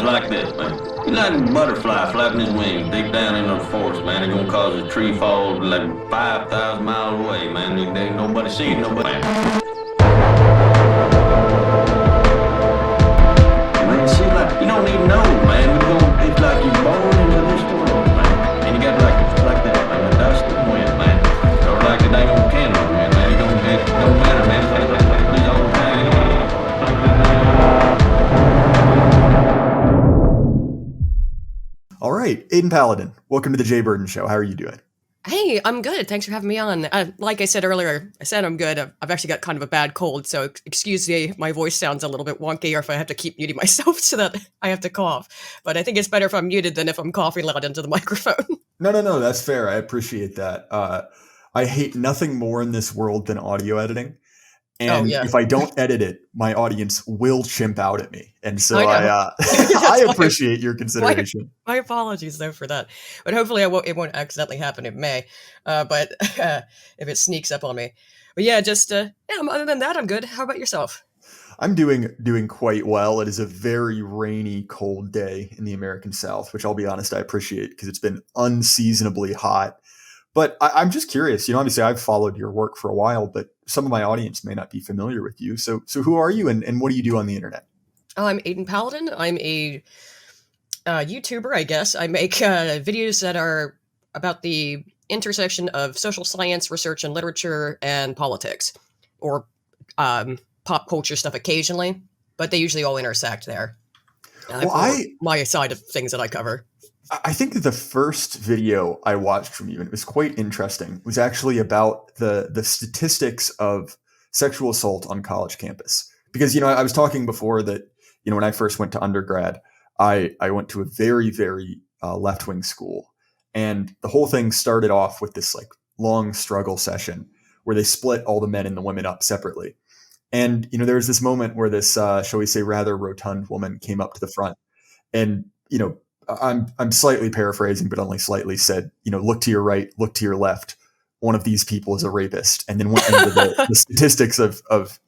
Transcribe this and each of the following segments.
like this, man. He's like a butterfly flapping his wings deep down in the forest, man. It's gonna cause a tree fall like 5,000 miles away, man. There ain't nobody seeing nobody. Man, see, like, you don't even know, man. It's like you're born into this world, man. And you got like that, man. The dust and wind, man. Or like the dang old candle, man. It don't matter, man. It's all time. All right, Aydin Paladin, welcome to the Jay Burden Show. How are you doing? Hey, I'm good. Thanks for having me on. Like I said earlier, I said I'm good. I've actually got kind of a bad cold, so excuse me, my voice sounds a little bit wonky, or if I have to keep muting myself so that I have to cough. But I think it's better if I'm muted than if I'm coughing loud into the microphone. No, that's fair. I appreciate that. I hate nothing more in this world than audio editing. And if I don't edit it, my audience will chimp out at me. And so I appreciate your consideration. My apologies, though, for that. But hopefully it won't accidentally happen. It may. But if it sneaks up on me. But yeah, other than that, I'm good. How about yourself? I'm doing quite well. It is a very rainy, cold day in the American South, which I'll be honest, I appreciate because it's been unseasonably hot. But I'm just curious, obviously I've followed your work for a while, but some of my audience may not be familiar with you. So who are you and what do you do on the internet? I'm Aydin Paladin. I'm a YouTuber, I guess. I make videos that are about the intersection of social science, research and literature, and politics, or pop culture stuff occasionally, but they usually all intersect there. My side of things that I cover. I think that the first video I watched from you, and it was quite interesting, was actually about the statistics of sexual assault on college campus. Because, I was talking before that, when I first went to undergrad, I went to a very, very left-wing school. And the whole thing started off with this like long struggle session where they split all the men and the women up separately. And, there was this moment where this, shall we say, rather rotund woman came up to the front and, I'm slightly paraphrasing, but only slightly said, look to your right, look to your left. One of these people is a rapist, and then went into the statistics of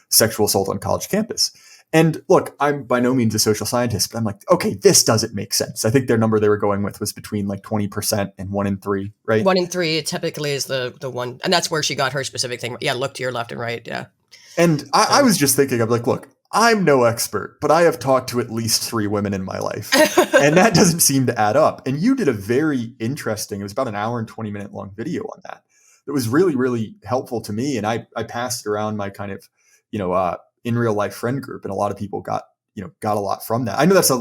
sexual assault on college campus. And look, I'm by no means a social scientist, but I'm like, okay, this doesn't make sense. I think their number they were going with was between like 20% and 1 in 3, right? 1 in 3 typically is the one, and that's where she got her specific thing. Yeah, look to your left and right. Yeah. And I was just thinking, I'm like, look, I'm no expert, but I have talked to at least 3 women in my life, and that doesn't seem to add up. And you did a very interesting, it was about an hour and 20-minute long video on that. That was really, really helpful to me. And I passed it around my kind of, in real life friend group, and a lot of people got a lot from that. I know that's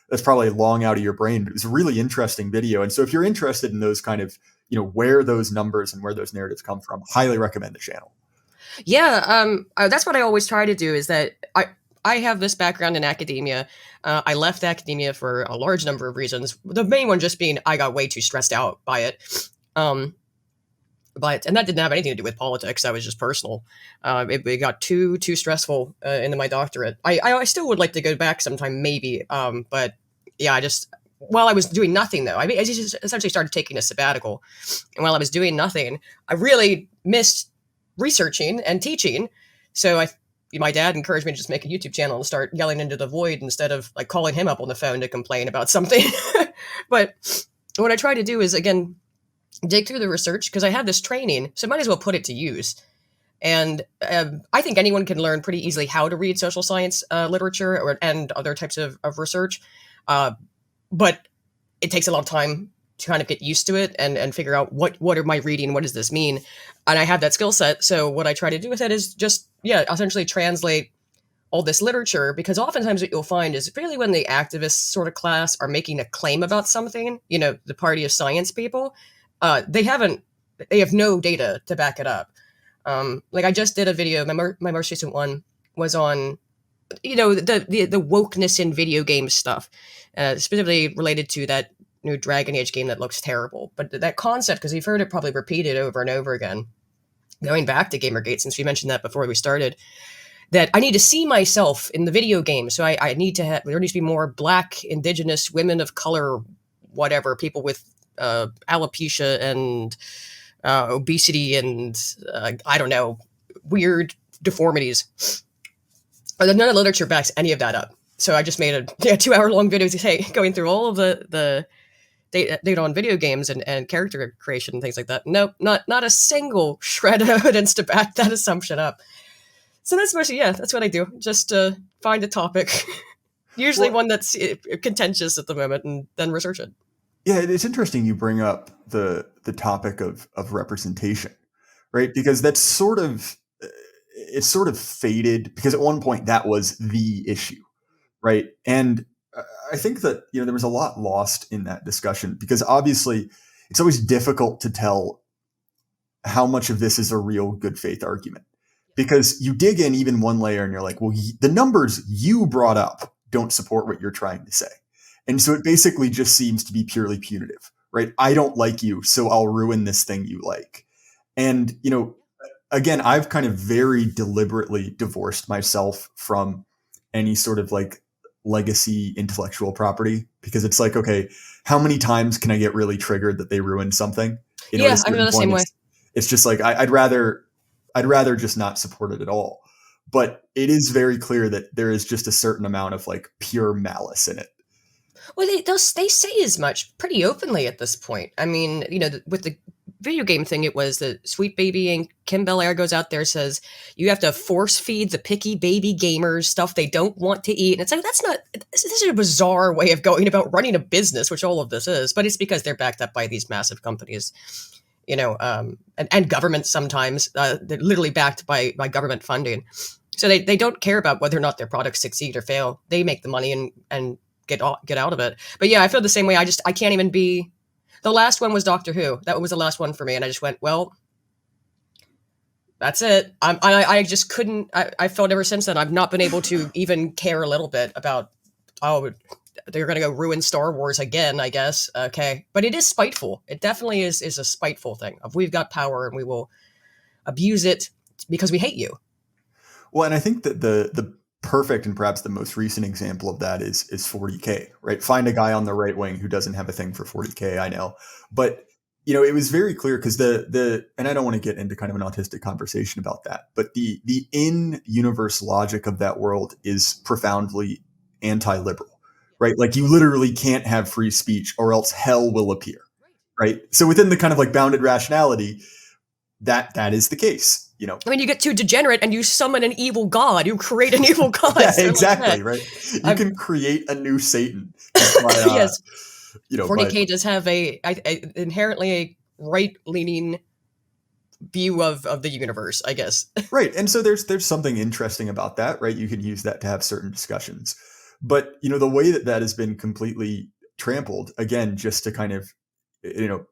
that's probably long out of your brain, but it was a really interesting video. And so if you're interested in those kind of, where those numbers and where those narratives come from, highly recommend the channel. Yeah, that's what I always try to do is that I have this background in academia. I left academia for a large number of reasons. The main one just being I got way too stressed out by it. And that didn't have anything to do with politics. That was just personal. It got too stressful into my doctorate. I still would like to go back sometime, maybe. But yeah, while I was doing nothing, though, I just essentially started taking a sabbatical. And while I was doing nothing, I really missed researching and teaching. So my dad encouraged me to just make a YouTube channel and start yelling into the void instead of like calling him up on the phone to complain about something. But what I try to do is, again, dig through the research because I have this training, so I might as well put it to use. And I think anyone can learn pretty easily how to read social science literature and other types of research. But it takes a lot of time to kind of get used to it and figure out what am I reading? What does this mean? And I have that skill set. So what I try to do with it is just, essentially translate all this literature, because oftentimes what you'll find is really when the activist sort of class are making a claim about something, the party of science people, they have no data to back it up. Like I just did a video, my most recent one was on, the wokeness in video game stuff, specifically related to that new Dragon Age game that looks terrible. But that concept, because you've heard it probably repeated over and over again, going back to Gamergate, since we mentioned that before we started, that I need to see myself in the video game. So I need to there needs to be more Black, Indigenous, women of color, whatever, people with alopecia and obesity and, I don't know, weird deformities. None of the literature backs any of that up. so I just made a 2-hour-long video going through all of the data on video games and character creation and things like that. Nope, not a single shred of evidence to back that assumption up. So that's mostly, that's what I do. Just find a topic, usually one that's contentious at the moment, and then research it. Yeah, it's interesting you bring up the topic of representation, right? Because that's sort of faded, because at one point that was the issue, right? And I think that there was a lot lost in that discussion, because obviously it's always difficult to tell how much of this is a real good faith argument, because you dig in even one layer and you're like, well, the numbers you brought up don't support what you're trying to say. And so it basically just seems to be purely punitive, right? I don't like you, so I'll ruin this thing you like. And, again, I've kind of very deliberately divorced myself from any sort of like legacy intellectual property, because it's like, okay, how many times can I get really triggered that they ruined something? I'm the same way. It's just like, I'd rather just not support it at all. But it is very clear that there is just a certain amount of like pure malice in it. Well, they say as much pretty openly at this point. I mean, with the video game thing, it was the Sweet Baby and Kim Belair goes out there, says you have to force feed the picky baby gamers stuff they don't want to eat. And it's like, this is a bizarre way of going about running a business, which all of this is, but it's because they're backed up by these massive companies, and government sometimes. They're literally backed by government funding. So they don't care about whether or not their products succeed or fail. They make the money and get out of it. But yeah, I feel the same way. I can't even be. The last one was Doctor Who. That was the last one for me, and I just went, well, that's it. I just couldn't. I felt ever since then I've not been able to even care a little bit about. Oh, they're going to go ruin Star Wars again, I guess. Okay, but it is spiteful. It definitely is a spiteful thing. Of we've got power and we will abuse it because we hate you. Well, and I think that the perfect and perhaps the most recent example of that is 40K, right? Find a guy on the right wing who doesn't have a thing for 40K, I know. But, it was very clear, because and I don't want to get into kind of an autistic conversation about that, but the in-universe logic of that world is profoundly anti-liberal, right? Like, you literally can't have free speech or else hell will appear, right? So within the kind of like bounded rationality, that is the case. I mean, you get too degenerate and you summon an evil god. You create an evil god. Yeah, exactly, right? You can create a new Satan. Yes. 40K does have inherently a right-leaning view of the universe, I guess. Right. And so there's something interesting about that, right? You can use that to have certain discussions. But, the way that has been completely trampled, again, just to kind of,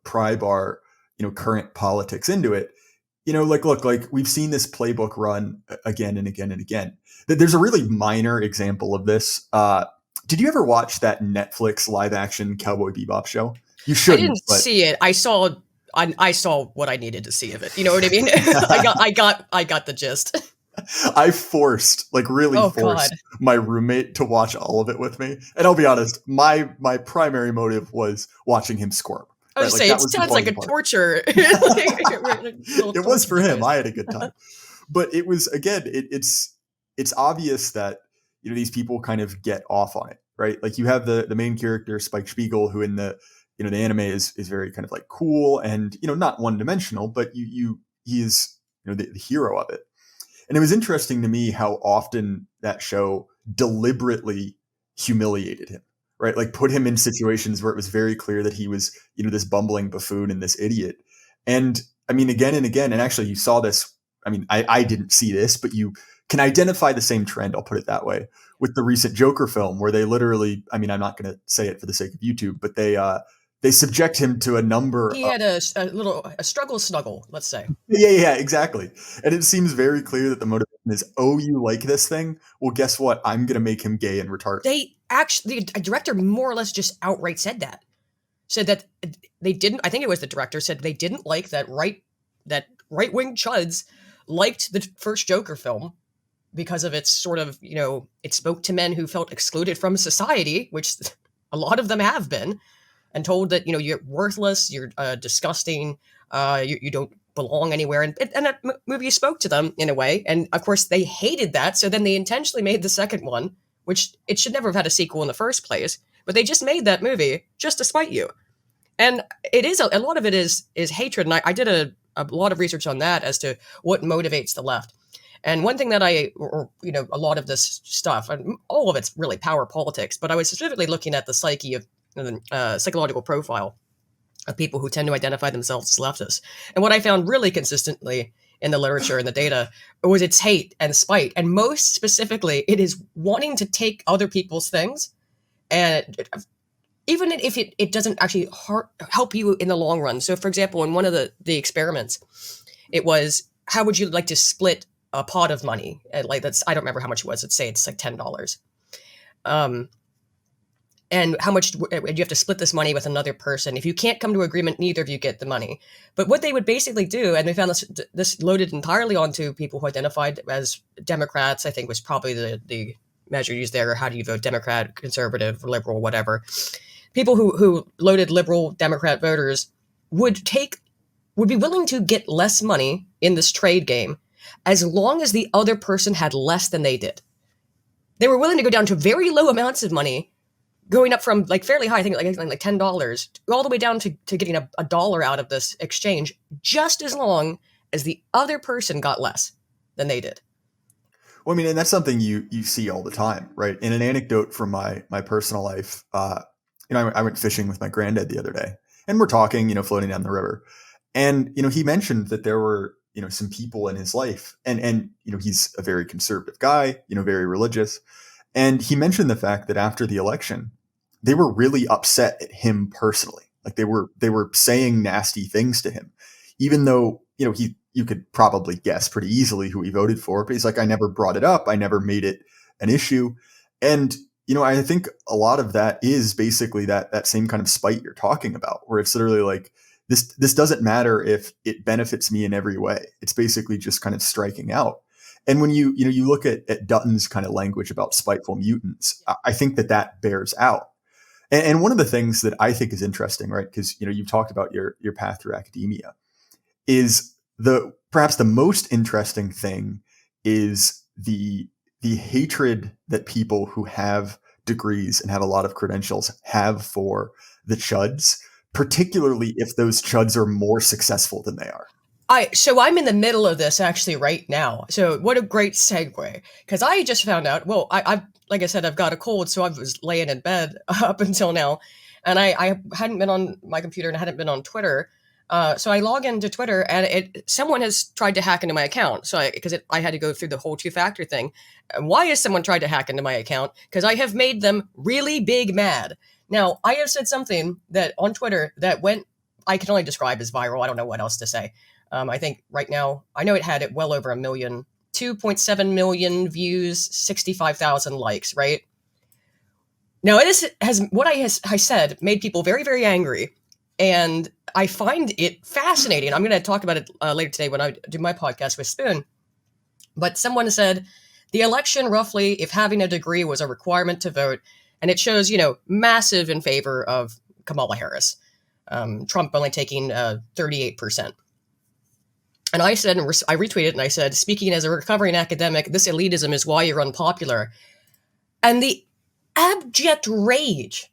pry bar, current politics into it, look, we've seen this playbook run again and again and again. There's a really minor example of this. Did you ever watch that Netflix live action Cowboy Bebop show? You shouldn't. I didn't see it. I saw what I needed to see of it. You know what I mean? I got the gist. I forced my roommate to watch all of it with me. And I'll be honest, my primary motive was watching him squirm. I was saying, it sounds like a torture. It was for him. I had a good time. But it was, again, it's obvious that, these people kind of get off on it, right? Like, you have the main character, Spike Spiegel, who in the, the anime is very kind of like cool and, not one dimensional, but he is, the hero of it. And it was interesting to me how often that show deliberately humiliated him. Right, like put him in situations where it was very clear that he was, this bumbling buffoon and this idiot. And I mean, again and again, and actually you saw this. I mean, I didn't see this, but you can identify the same trend, I'll put it that way, with the recent Joker film, where they literally, I mean, I'm not going to say it for the sake of YouTube, but they subject him to a number. He had a struggle snuggle, let's say. Yeah, exactly. And it seems very clear that the motivation is, oh, you like this thing? Well, guess what? I'm going to make him gay and retarded. The director more or less just outright said that they didn't. I think it was the director said they didn't like that right-wing chuds liked the first Joker film because of its sort of, it spoke to men who felt excluded from society, which a lot of them have been, and told that, you're worthless, you're disgusting, you don't belong anywhere. And that movie spoke to them in a way. And of course they hated that. So then they intentionally made the second one which it should never have had a sequel in the first place. But they just made that movie just to spite you. And it is a lot of it is hatred. And I did a lot of research on that as to what motivates the left. And one thing that a lot of this stuff, and all of it's really power politics, but I was specifically looking at the psyche of psychological profile of people who tend to identify themselves as leftists. And what I found really consistently in the literature and the data was it's hate and spite. And most specifically, it is wanting to take other people's things. And even if it doesn't actually help you in the long run. So, for example, in one of the experiments, it was, how would you like to split a pot of money? Like that's, I don't remember how much it was. Let's say it's like $10. And how much do you have to split this money with another person? If you can't come to agreement, neither of you get the money. But what they would basically do, and they found this loaded entirely onto people who identified as Democrats, I think was probably the measure used there, or how do you vote, Democrat, conservative, liberal, whatever. People who loaded liberal Democrat voters would be willing to get less money in this trade game as long as the other person had less than they did. They were willing to go down to very low amounts of money, going up from like fairly high, I think like $10, all the way down to getting a dollar out of this exchange, just as long as the other person got less than they did. Well, I mean, and that's something you see all the time, right? In an anecdote from my personal life, I went fishing with my granddad the other day, and we're talking, floating down the river. And, he mentioned that there were, some people in his life, and he's a very conservative guy, very religious. And he mentioned the fact that after the election, they were really upset at him personally. Like they were saying nasty things to him, even though, you could probably guess pretty easily who he voted for, but he's like, I never brought it up. I never made it an issue. And, I think a lot of that is basically that same kind of spite you're talking about, where it's literally like, this doesn't matter if it benefits me in every way. It's basically just kind of striking out. And when you look at Dutton's kind of language about spiteful mutants, I think that bears out. And one of the things that I think is interesting, right, because you've talked about your path through academia, is perhaps the most interesting thing is the hatred that people who have degrees and have a lot of credentials have for the chuds, particularly if those chuds are more successful than they are. So I'm in the middle of this actually right now. So what a great segue, because I just found out, well, I like I said, I've got a cold, so I was laying in bed up until now, and I hadn't been on my computer and I hadn't been on Twitter. So I log into Twitter, and someone has tried to hack into my account. So I had to go through the whole two-factor thing. Why has someone tried to hack into my account? Because I have made them really big mad. Now, I have said something that on Twitter that I can only describe as viral. I don't know what else to say. I think right now, I know it had well over 1 million, 2.7 million views, 65,000 likes, right? Now, this has, what I said made people very, very angry. And I find it fascinating. I'm going to talk about it later today when I do my podcast with Spoon. But someone said the election, roughly, if having a degree was a requirement to vote, and it shows, massive in favor of Kamala Harris. Trump only taking 38%. And I said, I retweeted and I said, speaking as a recovering academic, this elitism is why you're unpopular. And the abject rage,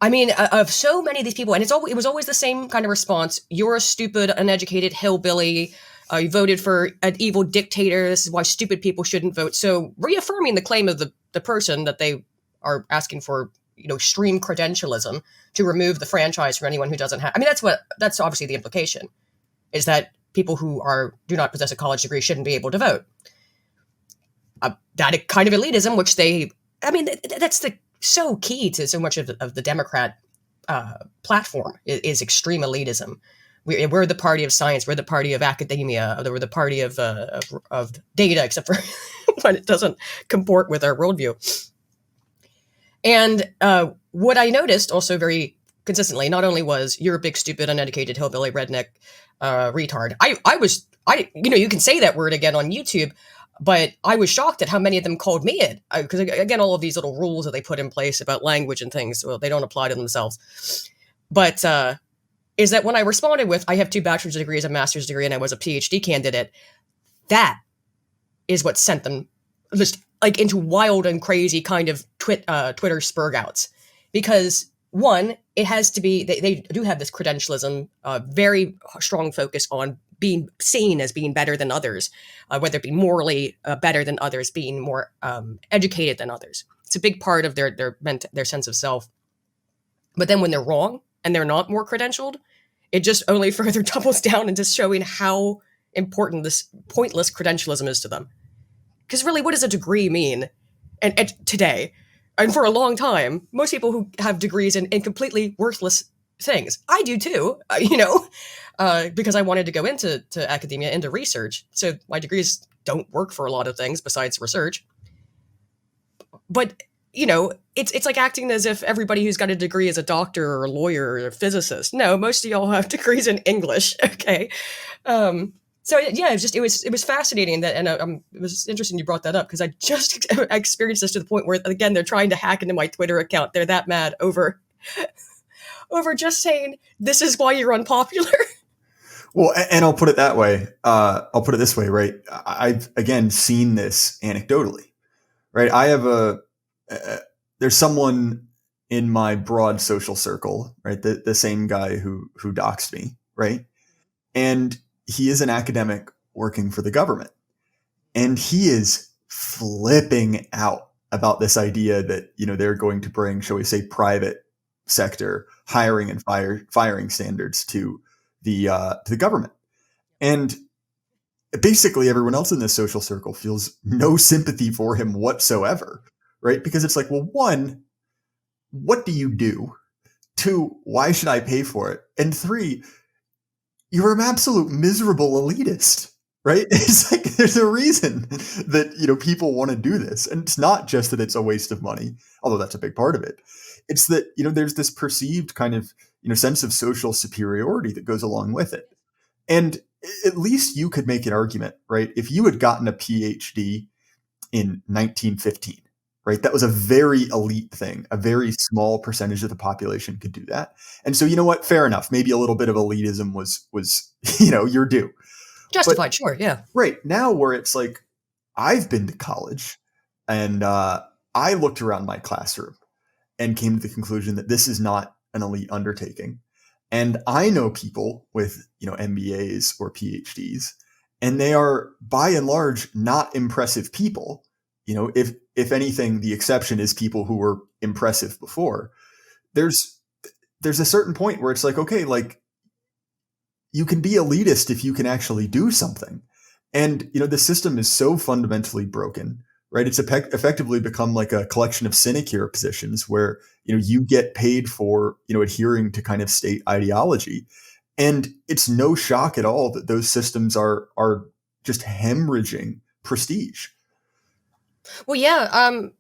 I mean, of so many of these people, and it was always the same kind of response. You're a stupid, uneducated hillbilly. You voted for an evil dictator. This is why stupid people shouldn't vote. So reaffirming the claim of the person that they are asking for, extreme credentialism to remove the franchise from anyone who doesn't have. I mean, that's obviously the implication, is that people who do not possess a college degree shouldn't be able to vote. That kind of elitism, which that's so key to so much of the Democrat platform is extreme elitism. We're the party of science. We're the party of academia. We're the party of data, except for when it doesn't comport with our worldview. And what I noticed also very consistently, not only was you're a big, stupid, uneducated hillbilly redneck retard. You can say that word again on YouTube, but I was shocked at how many of them called me it. Because again, all of these little rules that they put in place about language and things, well, they don't apply to themselves. But is that when I responded with, I have 2 bachelor's degrees, a master's degree, and I was a PhD candidate, that is what sent them just like into wild and crazy kind of Twitter spurgouts, because one, it has to be, they do have this credentialism, very strong focus on being seen as being better than others, whether it be morally better than others, being more educated than others. It's a big part of their sense of self. But then when they're wrong and they're not more credentialed, it just only further doubles down into showing how important this pointless credentialism is to them. Because really, what does a degree mean? And today, and for a long time, most people who have degrees in completely worthless things. I do too, because I wanted to go into academia, into research. So my degrees don't work for a lot of things besides research. But, it's like acting as if everybody who's got a degree is a doctor or a lawyer or a physicist. No, most of y'all have degrees in English, okay? So yeah, it was fascinating that, and it was interesting you brought that up, because I just experienced this to the point where, again, they're trying to hack into my Twitter account. They're that mad over just saying this is why you're unpopular. Well, and I'll put it that way. I'll put it this way, right? I've again seen this anecdotally, right? I have there's someone in my broad social circle, right? The same guy who doxed me, right? And he is an academic working for the government. And he is flipping out about this idea that, they're going to bring, shall we say, private sector hiring and firing standards to the government. And basically everyone else in this social circle feels no sympathy for him whatsoever, right? Because it's like, well, one, what do you do? Two, why should I pay for it? And three, you're an absolute miserable elitist, right? It's like there's a reason that people want to do this, and it's not just that it's a waste of money, although that's a big part of it. It's that there's this perceived kind of sense of social superiority that goes along with it, and at least you could make an argument, right? If you had gotten a PhD in 1915. Right. That was a very elite thing. A very small percentage of the population could do that. And so, you know what? Fair enough. Maybe a little bit of elitism was your due. Justified. Sure. Yeah. Right. Now where it's like, I've been to college and I looked around my classroom and came to the conclusion that this is not an elite undertaking. And I know people with, MBAs or PhDs, and they are by and large not impressive people. If anything, the exception is people who were impressive before. There's a certain point where it's like, okay, like you can be elitist if you can actually do something. And, the system is so fundamentally broken, right? It's effectively become like a collection of sinecure positions where, you get paid for, adhering to kind of state ideology. And it's no shock at all that those systems are just hemorrhaging prestige. Well, yeah,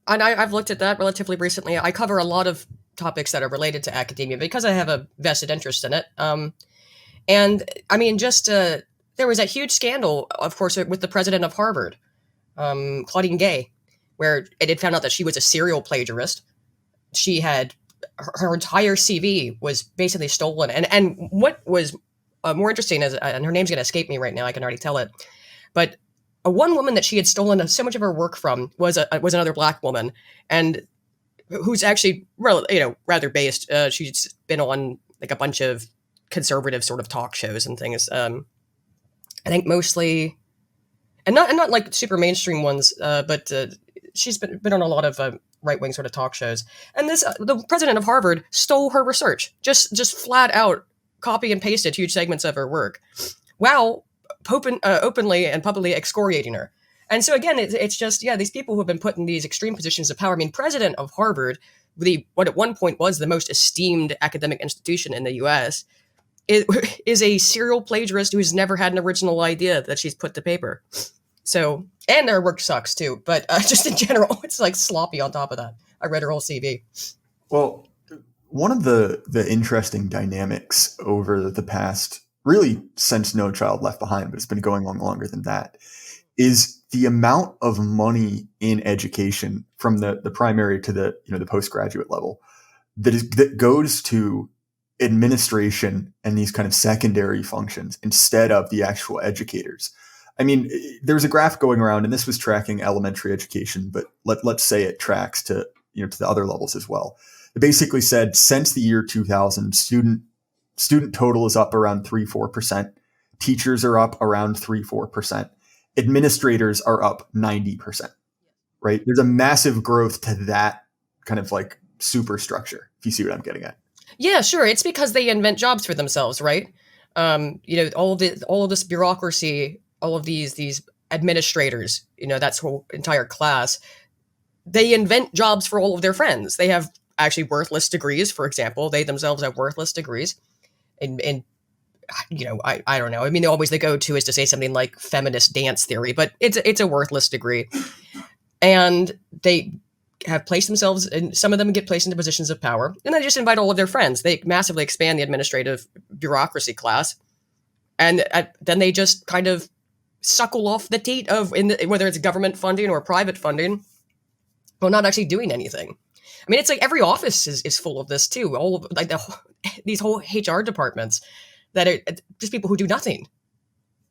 and I've looked at that relatively recently. I cover a lot of topics that are related to academia because I have a vested interest in it. And I mean, there was that huge scandal, of course, with the president of Harvard, Claudine Gay, where it had found out that she was a serial plagiarist. She had her entire CV was basically stolen. And what was more interesting is, and her name's going to escape me right now, I can already tell it, but a one woman that she had stolen so much of her work from was another Black woman, and who's actually rather based. She's been on like a bunch of conservative sort of talk shows and things. I think mostly, and not like super mainstream ones, but she's been on a lot of right wing sort of talk shows. And the president of Harvard stole her research, just flat out copy and pasted huge segments of her work. Wow. Openly and publicly excoriating her. And so again, it's just, these people who have been put in these extreme positions of power. I mean, president of Harvard, what at one point was the most esteemed academic institution in the US, is a serial plagiarist who's never had an original idea that she's put to paper. So, and their work sucks too, but just in general, it's like sloppy on top of that. I read her whole CV. Well, one of the interesting dynamics over the past, really since No Child Left Behind, but it's been going on longer than that, is the amount of money in education from the primary to the postgraduate level that goes to administration and these kind of secondary functions instead of the actual educators. I mean, there's a graph going around, and this was tracking elementary education, but let's say it tracks to to the other levels as well. It basically said since the year 2000, student total is up around 3-4%. Teachers are up around 3-4%. Administrators are up 90%. Right? There's a massive growth to that kind of like superstructure, if you see what I'm getting at. Yeah, sure. It's because they invent jobs for themselves, right? All of this bureaucracy, all of these administrators, that's whole entire class. They invent jobs for all of their friends. They have actually worthless degrees, for example. They themselves have worthless degrees. And I don't know. I mean, they go to is to say something like feminist dance theory, but it's a worthless degree. And they have placed themselves, and some of them get placed into positions of power, and they just invite all of their friends. They massively expand the administrative bureaucracy class, and then they just kind of suckle off the teat of whether it's government funding or private funding, while not actually doing anything. I mean, it's like every office is full of this too. All of like these whole HR departments that are just people who do nothing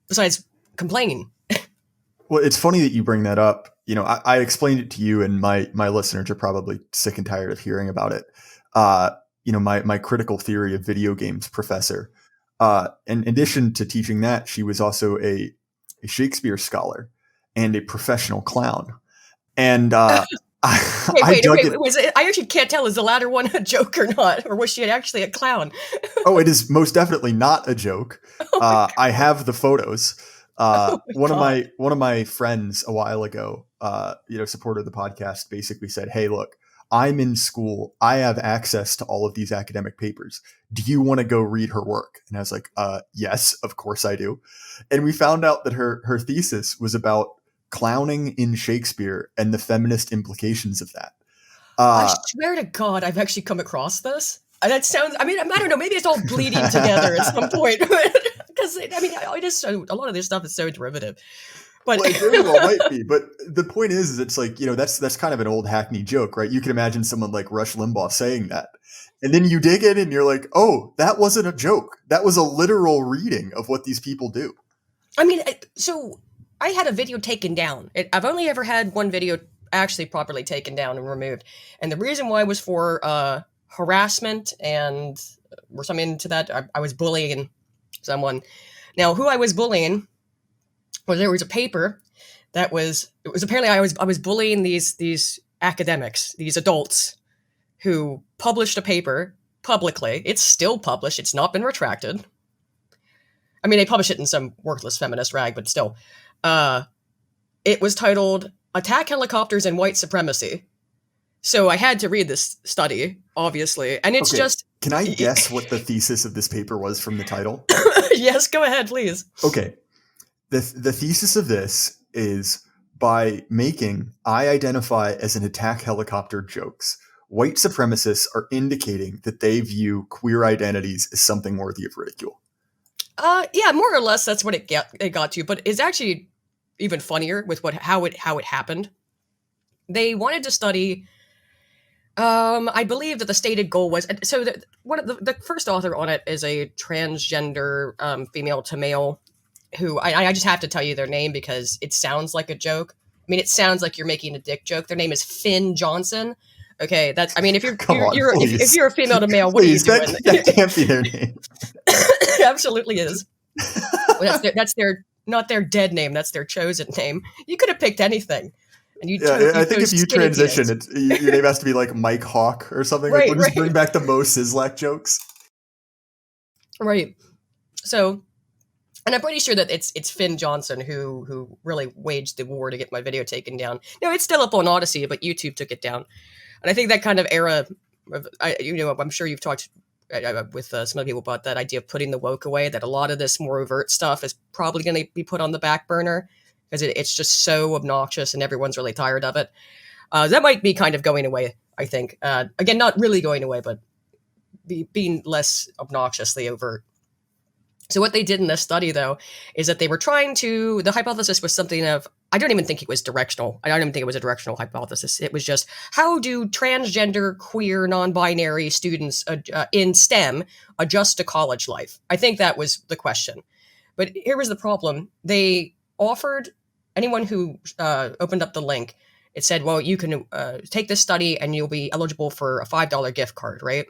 besides complain. Well, it's funny that you bring that up. I explained it to you, and my listeners are probably sick and tired of hearing about it. My critical theory of video games professor. In addition to teaching that, she was also a Shakespeare scholar and a professional clown. And I actually can't tell, is the latter one a joke or not, or was she actually a clown? Oh, it is most definitely not a joke. I have the photos. One of my friends a while ago, supporter of the podcast, basically said, "Hey, look, I'm in school. I have access to all of these academic papers. Do you want to go read her work?" And I was like, yes, of course I do. And we found out that her thesis was about clowning in Shakespeare and the feminist implications of that. I swear to God, I've actually come across this. That sounds, I don't know, maybe it's all bleeding together at some point. Because, it is so, a lot of this stuff is so derivative. But well, it very well might be. But the point is it's like, that's kind of an old hackney joke, right? You can imagine someone like Rush Limbaugh saying that. And then you dig in and you're like, oh, that wasn't a joke. That was a literal reading of what these people do. So I had a video taken down. I've only ever had one video actually properly taken down and removed. And the reason why was for harassment and or something to that. I was bullying someone. Now, who I was bullying was there was a paper that was apparently I was bullying these academics, these adults who published a paper publicly. It's still published. It's not been retracted. I mean, they published it in some worthless feminist rag, but still. It was titled "Attack Helicopters and White Supremacy." So I had to read this study, obviously, and it's just... Can I guess what the thesis of this paper was from the title? Yes, go ahead, please. Okay. The thesis of this is, by making "I identify as an attack helicopter" jokes, white supremacists are indicating that they view queer identities as something worthy of ridicule. Yeah, more or less that's what it got to, but it's actually even funnier with how it happened. They wanted to study... I believe that the stated goal was the first author on it is a transgender female to male who I just have to tell you their name because it sounds like a joke. I mean, it sounds like you're making a dick joke. Their name is Finn Johnson. Okay, that's. I mean, if you're if you're a female to male, what are you doing? That can't be their name. It absolutely is. That's their not their dead name. That's their chosen name. You could have picked anything. And I think if you transition, your name has to be like Mike Hawk or something. Right, we'll just bring back the Mo Sizlak jokes. Right. So, and I'm pretty sure that it's Finn Johnson who really waged the war to get my video taken down. No, it's still up on Odyssey, but YouTube took it down. And I think that kind of era, I'm sure you've talked with some of the people about that idea of putting the woke away, that a lot of this more overt stuff is probably going to be put on the back burner. Because it's just so obnoxious and everyone's really tired of it. That might be kind of going away, I think. Again, not really going away, but being less obnoxiously overt. So what they did in this study, though, is that they were the hypothesis was something of, I don't even think it was directional. I don't even think it was a directional hypothesis. It was just, how do transgender, queer, non-binary students in STEM adjust to college life? I think that was the question. But here was the problem. They offered anyone who opened up the link, it said, well, you can take this study and you'll be eligible for a $5 gift card, right?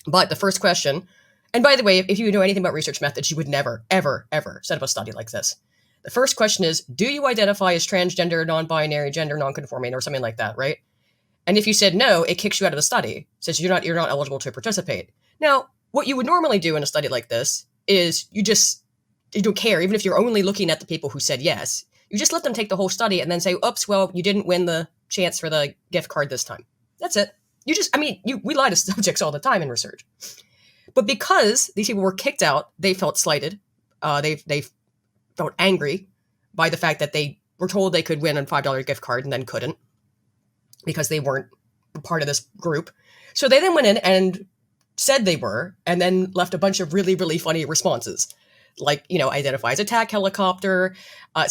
But the first question, and by the way, if you know anything about research methods, you would never, ever, ever set up a study like this. The first question is, do you identify as transgender, non-binary, gender non-conforming, or something like that, right? And if you said no, it kicks you out of the study, says you're not eligible to participate. Now, what you would normally do in a study like this is you don't care, even if you're only looking at the people who said yes. You just let them take the whole study and then say, oops, well, you didn't win the chance for the gift card this time. That's it. We lie to subjects all the time in research. But because these people were kicked out, they felt slighted. They felt angry by the fact that they were told they could win a $5 gift card and then couldn't because they weren't part of this group. So they then went in and said they were, and then left a bunch of really, really funny responses. Like, identify as attack helicopter. I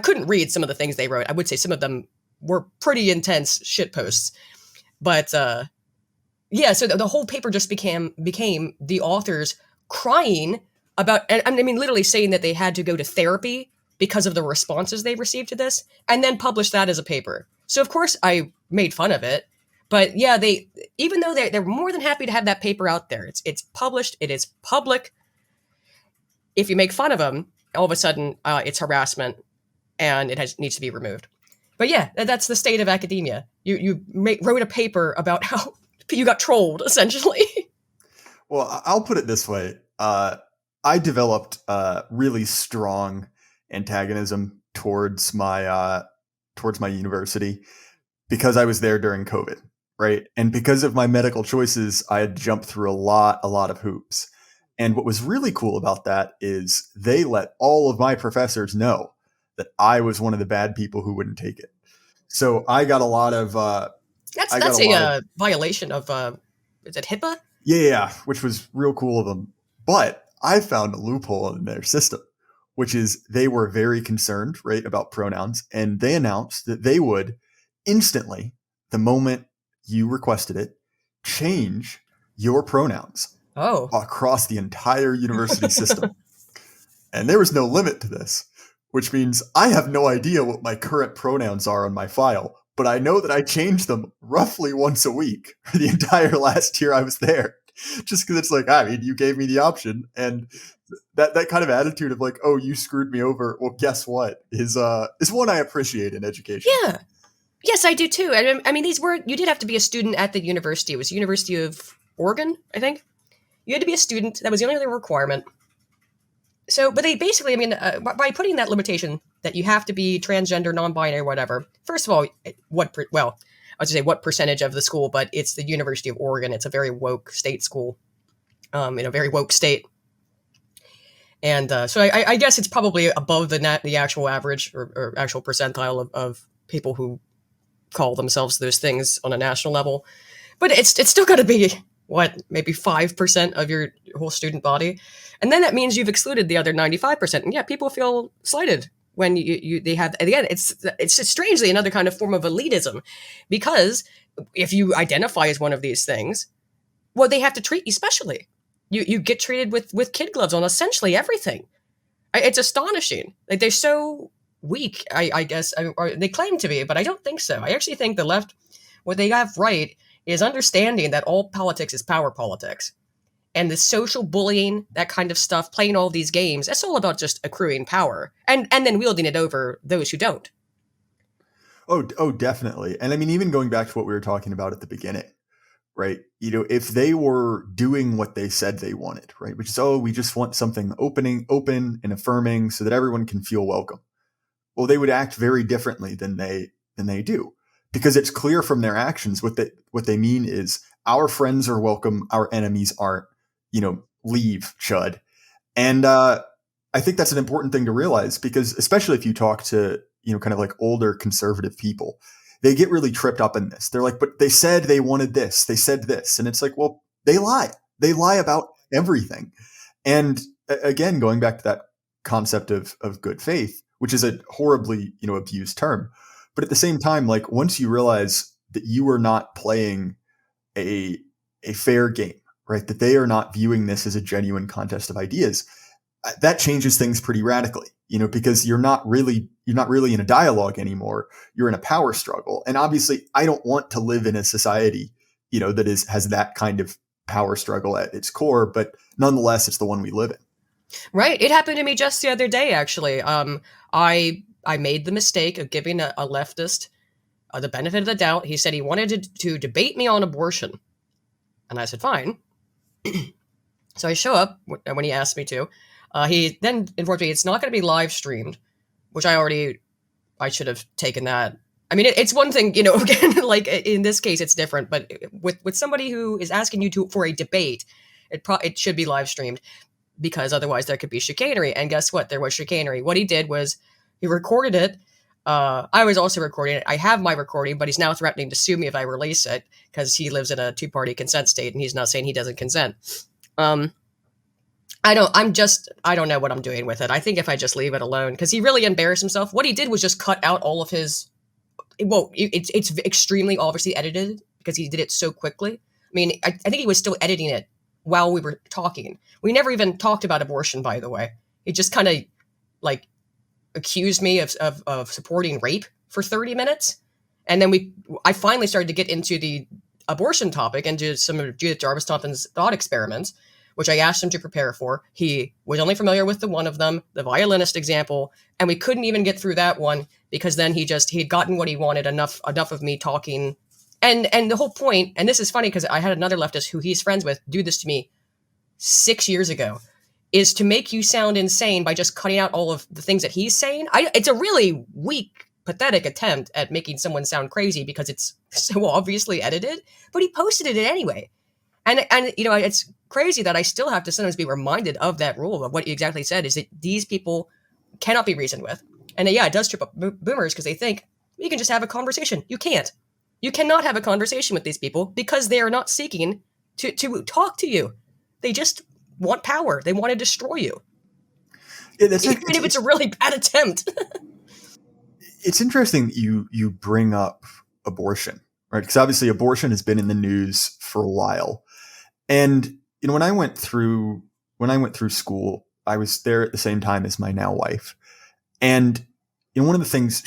couldn't read some of the things they wrote. I would say some of them were pretty intense shit posts. But so the whole paper just became the authors crying about, and I mean, literally saying that they had to go to therapy because of the responses they received to this, and then publish that as a paper. So of course I made fun of it, but yeah, even though they're more than happy to have that paper out there, it's published, it is public. If you make fun of them, all of a sudden it's harassment, and it needs to be removed. But yeah, that's the state of academia. You wrote a paper about how you got trolled, essentially. Well, I'll put it this way. I developed really strong antagonism towards my university because I was there during COVID, right? And because of my medical choices, I had jumped through a lot of hoops. And what was really cool about that is they let all of my professors know that I was one of the bad people who wouldn't take it. So I got a lot of that's a violation of is it HIPAA? Yeah, which was real cool of them. But I found a loophole in their system, which is they were very concerned, right, about pronouns, and they announced that they would instantly, the moment you requested it, change your pronouns across the entire university system. And there was no limit to this, which means I have no idea what my current pronouns are on my file, but I know that I changed them roughly once a week for the entire last year I was there. Just because it's like, you gave me the option. And that kind of attitude of like, oh, you screwed me over. Well, guess what? Is one I appreciate in education. Yeah. Yes, I do too. I mean, you did have to be a student at the university. It was University of Oregon, I think. You had to be a student. That was the only other requirement. So, but they basically, by putting that limitation that you have to be transgender, non-binary, whatever. First of all, what percentage of the school? But it's the University of Oregon. It's a very woke state school, in a very woke state, and so I guess it's probably above the actual average or actual percentile of people who call themselves those things on a national level. But it's still got to be maybe 5% of your whole student body. And then that means you've excluded the other 95%. And yeah, people feel slighted when they have, again, it's strangely another kind of form of elitism, because if you identify as one of these things, well, they have to treat you specially. You get treated with kid gloves on essentially everything. It's astonishing. Like, they're so weak, I guess, or they claim to be, but I don't think so. I actually think the left, what they have right is understanding that all politics is power politics. And the social bullying, that kind of stuff, playing all these games, that's all about just accruing power and then wielding it over those who don't. Oh, definitely. And I mean, even going back to what we were talking about at the beginning, right? If they were doing what they said they wanted, right? Which is, we just want something open and affirming so that everyone can feel welcome. Well, they would act very differently than they do, because it's clear from their actions what they mean is our friends are welcome, our enemies aren't. Leave, chud. And I think that's an important thing to realize, because especially if you talk to kind of like older conservative people, they get really tripped up in this. They're like, but they said they wanted this, they said this, and it's like, well, they lie about everything. And again, going back to that concept of good faith, which is a horribly abused term, but at the same time, like, once you realize that you are not playing a fair game, right, that they are not viewing this as a genuine contest of ideas, that changes things pretty radically. because you're not really in a dialogue anymore. You're in a power struggle. And obviously I don't want to live in a society, that has that kind of power struggle at its core, but nonetheless, it's the one we live in. Right. It happened to me just the other day, actually. I made the mistake of giving a leftist the benefit of the doubt. He said he wanted to debate me on abortion. And I said, fine. So I show up when he asked me to. He then informed me it's not going to be live streamed, which I should have taken that. I mean, it's one thing, again, like in this case, it's different. But with somebody who is asking you for a debate, it should be live streamed, because otherwise there could be chicanery. And guess what? There was chicanery. What he did was he recorded it. I was also recording it. I have my recording, but he's now threatening to sue me if I release it, because he lives in a two-party consent state and he's not saying he doesn't consent. I don't know what I'm doing with it. I think if I just leave it alone, because he really embarrassed himself. What he did was just cut out all of his, it's extremely obviously edited because he did it so quickly. I mean, I think he was still editing it while we were talking. We never even talked about abortion, by the way. He just kind of like accused me of supporting rape for 30 minutes. And then I finally started to get into the abortion topic and do some of Judith Jarvis Thompson's thought experiments, which I asked him to prepare for. He was only familiar with the one of them, the violinist example, and we couldn't even get through that one because then he'd gotten what he wanted, enough of me talking. And the whole point, and this is funny because I had another leftist who he's friends with do this to me 6 years ago, is to make you sound insane by just cutting out all of the things that he's saying. It's a really weak, pathetic attempt at making someone sound crazy because it's so obviously edited, but he posted it anyway. And it's crazy that I still have to sometimes be reminded of that rule of what you exactly said, is that these people cannot be reasoned with. And it does trip up boomers because they think you can just have a conversation. You can't. You cannot have a conversation with these people because they are not seeking to talk to you. They just want power. They want to destroy you. Yeah, even if it's a really bad attempt. It's interesting that you bring up abortion, right? Because obviously abortion has been in the news for a while. And when I went through school, I was there at the same time as my now wife. And one of the things,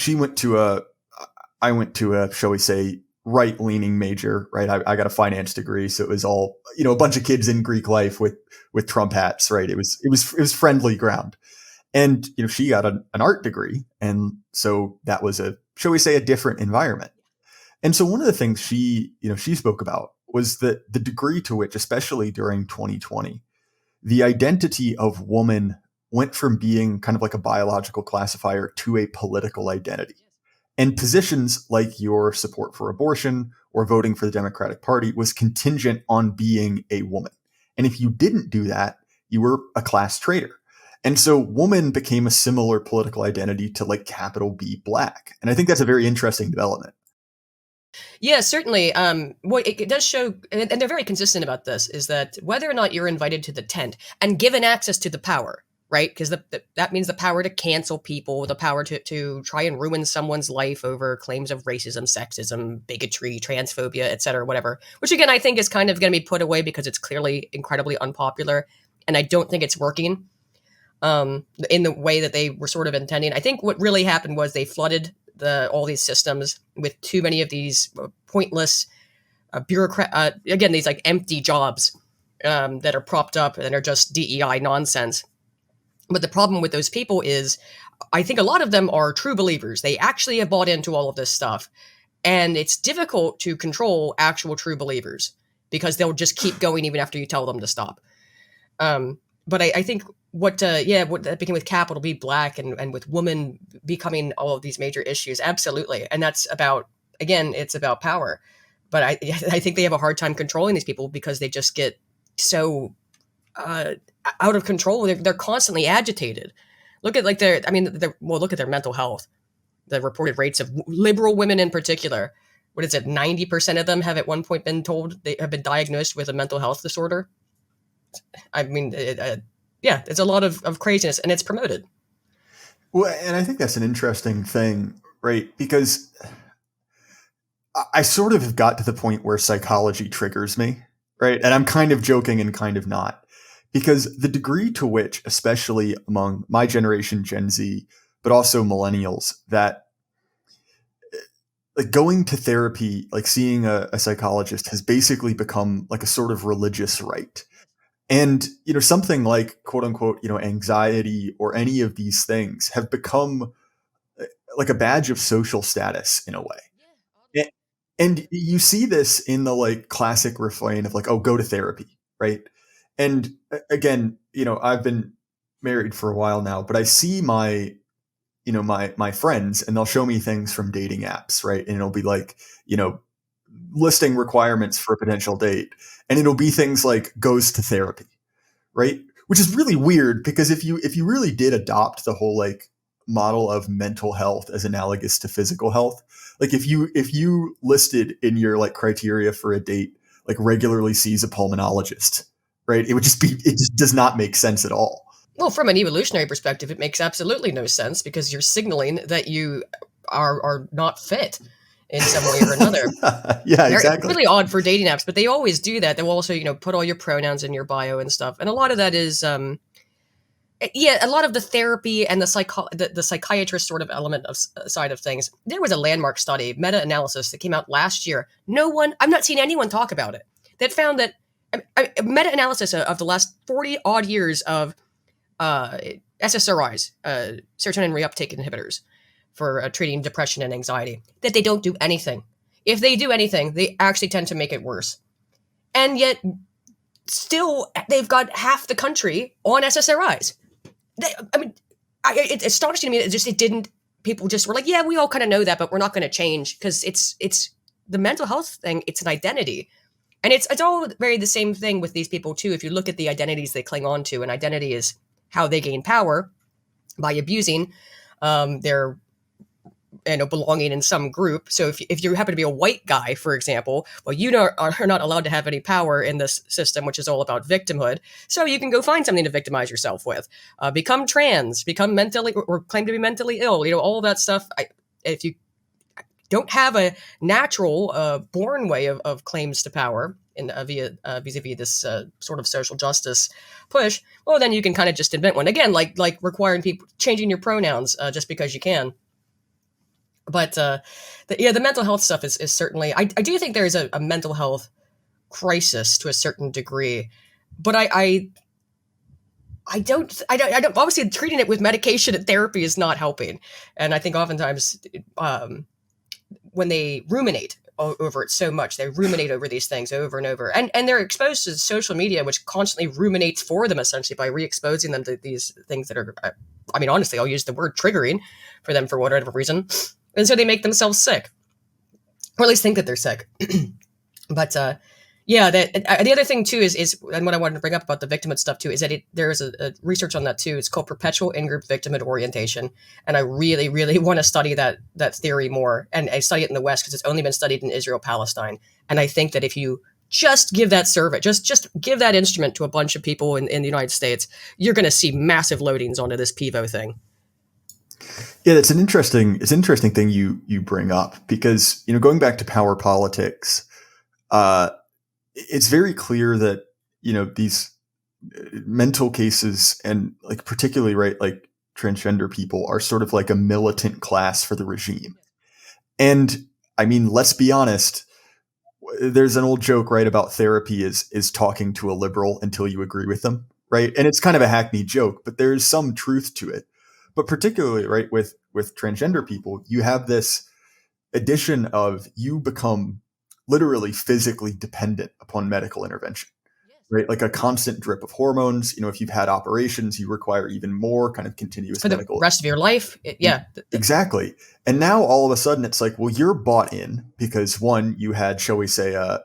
I went to a, shall we say, right-leaning major, right? I got a finance degree, so it was all, a bunch of kids in Greek life with Trump hats, right? It was friendly ground. And she got an art degree, and so that was shall we say, a different environment. And so one of the things she spoke about was that the degree to which, especially during 2020, the identity of woman went from being kind of like a biological classifier to a political identity. And positions like your support for abortion or voting for the Democratic Party was contingent on being a woman. And if you didn't do that, you were a class traitor. And so woman became a similar political identity to like capital B Black. And I think that's a very interesting development. Yeah, certainly. What it does show, and they're very consistent about this, is that whether or not you're invited to the tent and given access to the power, right? Because that means the power to cancel people, the power to try and ruin someone's life over claims of racism, sexism, bigotry, transphobia, et cetera, whatever. Which again, I think is kind of going to be put away because it's clearly incredibly unpopular. And I don't think it's working in the way that they were sort of intending. I think what really happened was they flooded all these systems with too many of these pointless again, these like empty jobs that are propped up and are just DEI nonsense. But the problem with those people is I think a lot of them are true believers. They actually have bought into all of this stuff. And it's difficult to control actual true believers because they'll just keep going even after you tell them to stop. But I think what that became with capital B Black and with women becoming all of these major issues, absolutely. And that's about, again, it's about power. But I think they have a hard time controlling these people because they just get so out of control. They're constantly agitated. Look at look at their mental health. The reported rates of liberal women in particular. What is it? 90% of them have at one point been told they have been diagnosed with a mental health disorder. I mean, it's a lot of craziness, and it's promoted. Well, and I think that's an interesting thing, right? Because I sort of have got to the point where psychology triggers me, right? And I'm kind of joking and kind of not. because the degree to which, especially among my generation, Gen Z, but also millennials, that like going to therapy, like seeing a psychologist has basically become like a sort of religious rite. And, something like quote unquote, anxiety or any of these things have become like a badge of social status in a way. A- And you see this in the like classic refrain of like, oh, go to therapy, right? And again, I've been married for a while now, but I see my friends, and they'll show me things from dating apps, right? And it'll be like, listing requirements for a potential date, and it'll be things like goes to therapy, right? Which is really weird, because if you really did adopt the whole like model of mental health as analogous to physical health, like if you listed in your like criteria for a date like regularly sees a pulmonologist, right? It just does not make sense at all. Well, from an evolutionary perspective, it makes absolutely no sense, because you're signaling that you are not fit in some way or another. Yeah, It's exactly. really odd for dating apps, but they always do that. They will also, put all your pronouns in your bio and stuff. And a lot of that is, a lot of the therapy and the psychiatrist sort of element of side of things. There was a landmark study, meta-analysis, that came out last year. I've not seen anyone talk about it, that found that a meta-analysis of the last 40 odd years of SSRIs, serotonin reuptake inhibitors, for treating depression and anxiety, that they don't do anything. If they do anything, they actually tend to make it worse. And yet, still, they've got half the country on SSRIs. It's astonishing to me that people just were like, yeah, we all kind of know that, but we're not going to change, because it's the mental health thing. It's an identity. And it's all very the same thing with these people too. If you look at the identities they cling on to, and identity is how they gain power by abusing their belonging in some group. So if you happen to be a white guy, for example, well, you are not allowed to have any power in this system, which is all about victimhood. So you can go find something to victimize yourself with. Become trans, become mentally, or claim to be mentally ill. All of that stuff. If you don't have a natural born way of claims to power vis-a-vis this sort of social justice push, well, then you can kind of just invent one again, like requiring people changing your pronouns just because you can. But the mental health stuff is certainly, I do think there is a mental health crisis to a certain degree, but I don't obviously treating it with medication and therapy is not helping. And I think oftentimes when they ruminate over it so much, they ruminate over these things over and over, and they're exposed to social media, which constantly ruminates for them, essentially, by re-exposing them to these things that are, honestly, I'll use the word triggering for them for whatever reason. And so they make themselves sick, or at least think that they're sick. But the other thing too is, and what I wanted to bring up about the victimhood stuff too, is that there is a research on that too. It's called perpetual in-group victimhood orientation, and I really, really want to study that theory more, and I study it in the West because it's only been studied in Israel, Palestine. And I think that if you just give that survey, just give that instrument to a bunch of people in the United States, you're going to see massive loadings onto this PIVO thing. Yeah, it's an interesting thing you bring up, because going back to power politics, it's very clear that these mental cases, and like particularly, right, like transgender people, are sort of like a militant class for the regime. And let's be honest, there's an old joke, right, about therapy is talking to a liberal until you agree with them, right? And it's kind of a hackneyed joke, but there's some truth to it. But particularly, right, with transgender people, you have this addition of you become literally physically dependent upon medical intervention, right? Like a constant drip of hormones. If you've had operations, you require even more kind of continuous for the medical rest of your life. Yeah, exactly. And now all of a sudden it's like, well, you're bought in because, one, you had, shall we say, a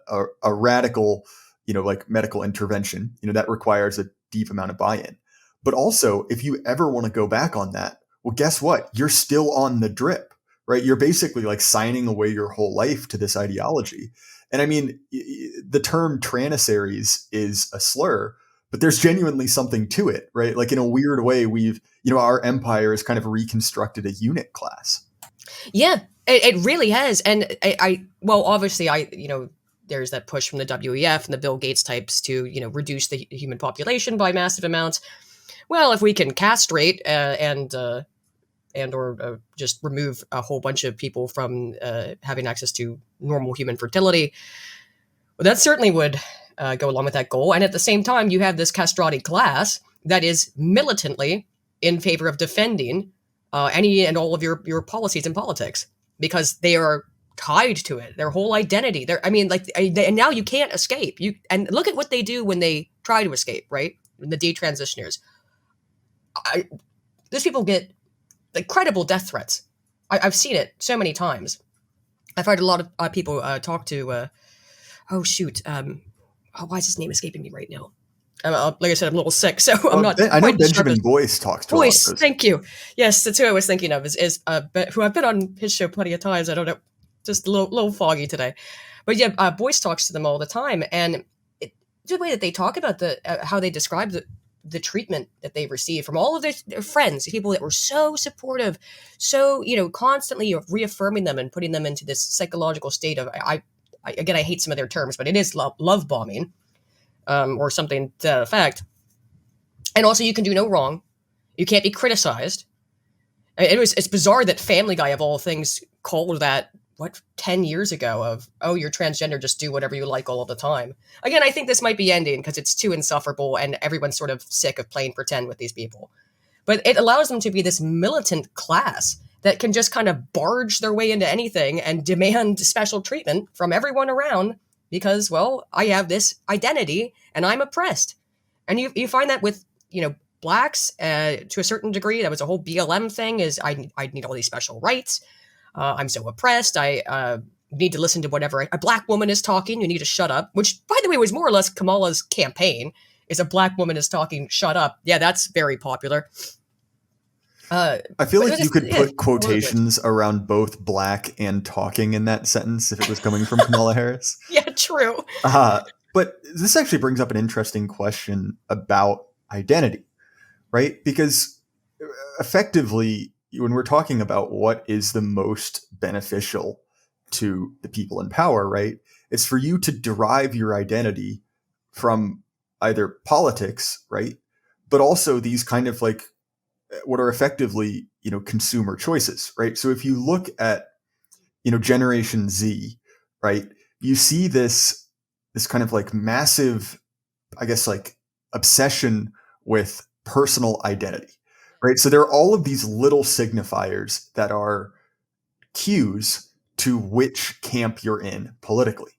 radical, like medical intervention, that requires a deep amount of buy-in. But also, if you ever want to go back on that, well, guess what? You're still on the drip, right? You're basically like signing away your whole life to this ideology. And the term tranissaries is a slur, but there's genuinely something to it, right? Like in a weird way, our empire has kind of reconstructed a unit class. Yeah, it really has. And obviously there's that push from the WEF and the Bill Gates types to, reduce the human population by massive amounts. Well, if we can castrate and or just remove a whole bunch of people from having access to normal human fertility, well, that certainly would go along with that goal. And at the same time, you have this castrati class that is militantly in favor of defending any and all of your policies and politics, because they are tied to it. Their whole identity. And now you can't escape. And look at what they do when they try to escape, right? The detransitioners. Those people get incredible death threats. I've seen it so many times. I've heard a lot of people talk to. Why is his name escaping me right now? Like I said, I'm a little sick, so I'm not. I know Benjamin Boyce talks to Boyce. a lot of those. Thank you. Yes, that's who I was thinking of. Who I've been on his show plenty of times. I don't know, just a little foggy today, but yeah, Boyce talks to them all the time, and the way that they talk about how they describe the treatment that they receive from all of their friends, people that were so supportive, so constantly reaffirming them and putting them into this psychological state of I hate some of their terms, but it is love bombing, or something to that effect. And also, you can do no wrong. You can't be criticized. It's bizarre that Family Guy, of all things, called that 10 years ago of, oh, you're transgender, just do whatever you like all of the time. Again, I think this might be ending because it's too insufferable and everyone's sort of sick of playing pretend with these people. But it allows them to be this militant class that can just kind of barge their way into anything and demand special treatment from everyone around because, well, I have this identity and I'm oppressed. And you find that with, blacks to a certain degree. That was a whole BLM thing, is I need all these special rights. I'm so oppressed. I need to listen to whatever a black woman is talking. You need to shut up, which, by the way, was more or less Kamala's campaign, is a black woman is talking, shut up. Yeah, that's very popular. I feel like you could put quotations around both black and talking in that sentence if it was coming from Kamala Harris. Yeah, true. But this actually brings up an interesting question about identity, right? Because effectively, when we're talking about what is the most beneficial to the people in power, right? It's for you to derive your identity from either politics, right? But also these kind of like what are effectively, consumer choices, right? So if you look at, Generation Z, right, you see this kind of like massive, I guess, like obsession with personal identity, right? So there are all of these little signifiers that are cues to which camp you're in politically,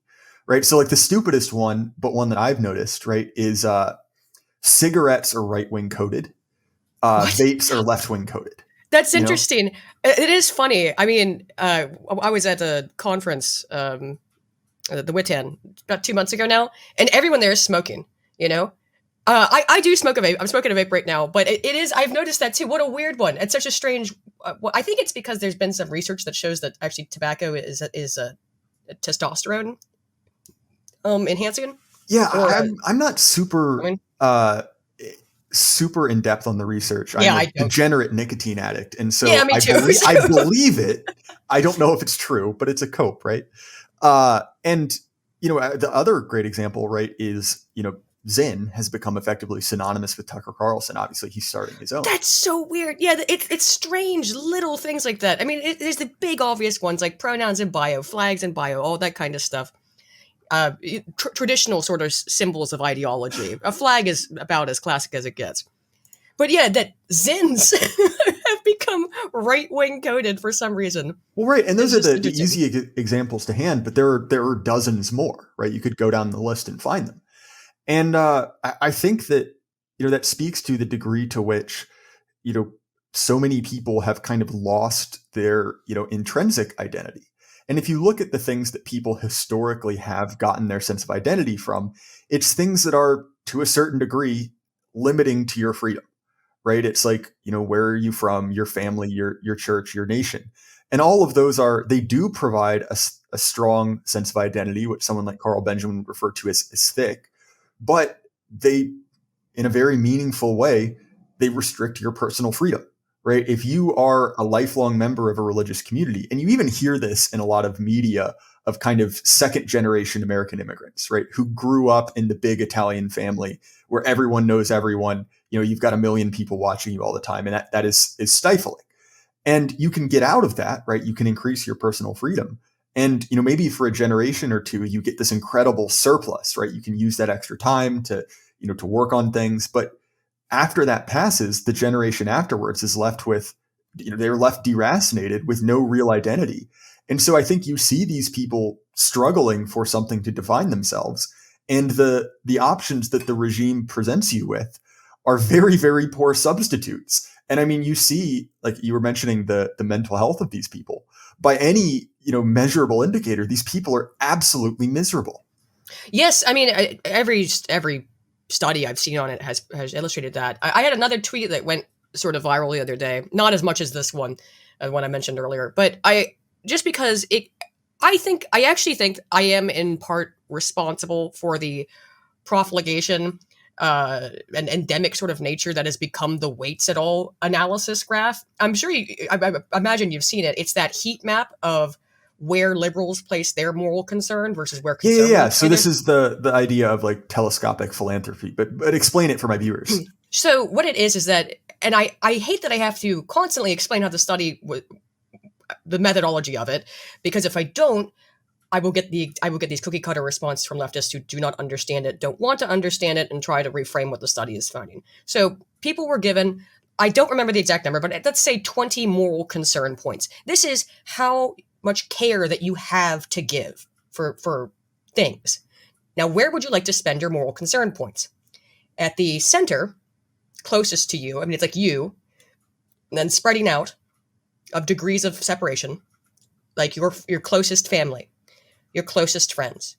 right? So like the stupidest one, but one that I've noticed, right, is cigarettes are right-wing coded. Vapes are left-wing coded. That's interesting. It is funny. I mean, I was at a conference, the WITAN, about 2 months ago now, and everyone there is smoking, I do smoke a vape. I'm smoking a vape right now, but it is, I've noticed that too. What a weird one. It's such a strange, I think it's because there's been some research that shows that actually tobacco is a testosterone enhancing. Yeah, I'm not super... super in depth on the research. I'm a degenerate nicotine addict, and so yeah, me too. I believe it. I don't know if it's true, but it's a cope, right? And the other great example, right, is Zen has become effectively synonymous with Tucker Carlson. Obviously, he's starting his own. That's so weird. Yeah, it's strange little things like that. I mean, there's the big obvious ones like pronouns in bio, flags in bio, all that kind of stuff. Traditional sort of symbols of ideology. A flag is about as classic as it gets. But yeah, that Zens have become right-wing coded for some reason. Well, right, and those are the easy examples to hand, but there are dozens more, right? You could go down the list and find them. And I think that, that speaks to the degree to which, so many people have kind of lost their, intrinsic identity. And if you look at the things that people historically have gotten their sense of identity from, it's things that are, to a certain degree, limiting to your freedom, right? It's like, where are you from, your family, your church, your nation. And all of those they do provide a strong sense of identity, which someone like Carl Benjamin would refer to as thick, but they, in a very meaningful way, they restrict your personal freedom. Right? If you are a lifelong member of a religious community, and you even hear this in a lot of media of kind of second generation American immigrants, right? Who grew up in the big Italian family where everyone knows everyone. You've got a million people watching you all the time, and that is stifling. And you can get out of that, right? You can increase your personal freedom. And, maybe for a generation or two, you get this incredible surplus, right? You can use that extra time to work on things. But after that passes, the generation afterwards is left with, they're left deracinated with no real identity. And so I think you see these people struggling for something to define themselves. And the options that the regime presents you with are very, very poor substitutes. And I mean, you see, like you were mentioning the mental health of these people. By any, measurable indicator, these people are absolutely miserable. Yes, I mean, every study I've seen on it has illustrated that. I had another tweet that went sort of viral the other day, not as much as this one I mentioned earlier, but I actually think I am in part responsible for the profligation and endemic sort of nature that has become the weights at all analysis graph. I'm sure I imagine you've seen it. It's that heat map of where liberals place their moral concern versus where conservatives. Yeah. So this is the idea of like telescopic philanthropy, but explain it for my viewers. So what it is that, and I hate that I have to constantly explain how the study, the methodology of it, because if I don't, I will get these cookie cutter responses from leftists who do not understand it, don't want to understand it, and try to reframe what the study is finding. So people were given, I don't remember the exact number, but let's say 20 moral concern points. This is how much care that you have to give for things. Now, where would you like to spend your moral concern points? At the center, closest to you, I mean, it's like you, and then spreading out of degrees of separation, like your closest family, your closest friends,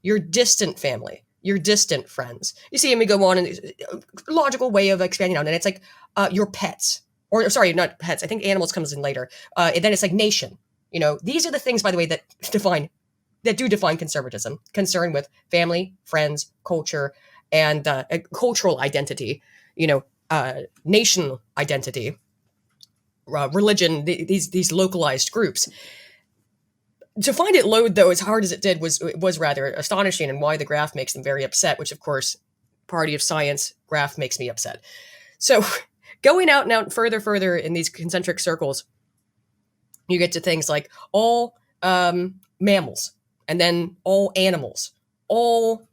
your distant family, your distant friends. You see, and we go on in a logical way of expanding out, and it's like your pets, or sorry, not pets. I think animals comes in later. And then it's like nation. These are the things, by the way, that do define conservatism. Concern with family, friends, culture, and cultural identity. Nation identity, religion. These localized groups. To find it load, though, as hard as it did, was rather astonishing, and why the graph makes them very upset, which, of course, party of science, graph makes me upset. So going out and out further in these concentric circles, you get to things like all mammals, and then all animals, all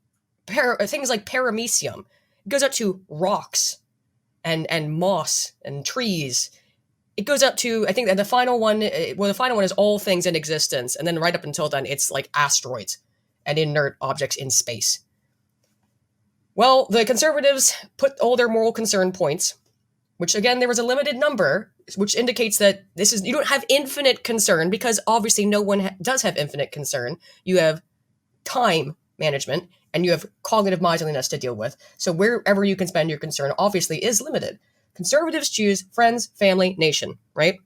things like paramecium. It goes up to rocks and moss and trees. It goes up to, I think that the final one is all things in existence. And then right up until then, it's like asteroids and inert objects in space. Well, the conservatives put all their moral concern points, which again, there was a limited number, which indicates that you don't have infinite concern, because obviously no one does have infinite concern. You have time management and you have cognitive miserliness to deal with. So wherever you can spend your concern obviously is limited. Conservatives choose friends, family, nation, right?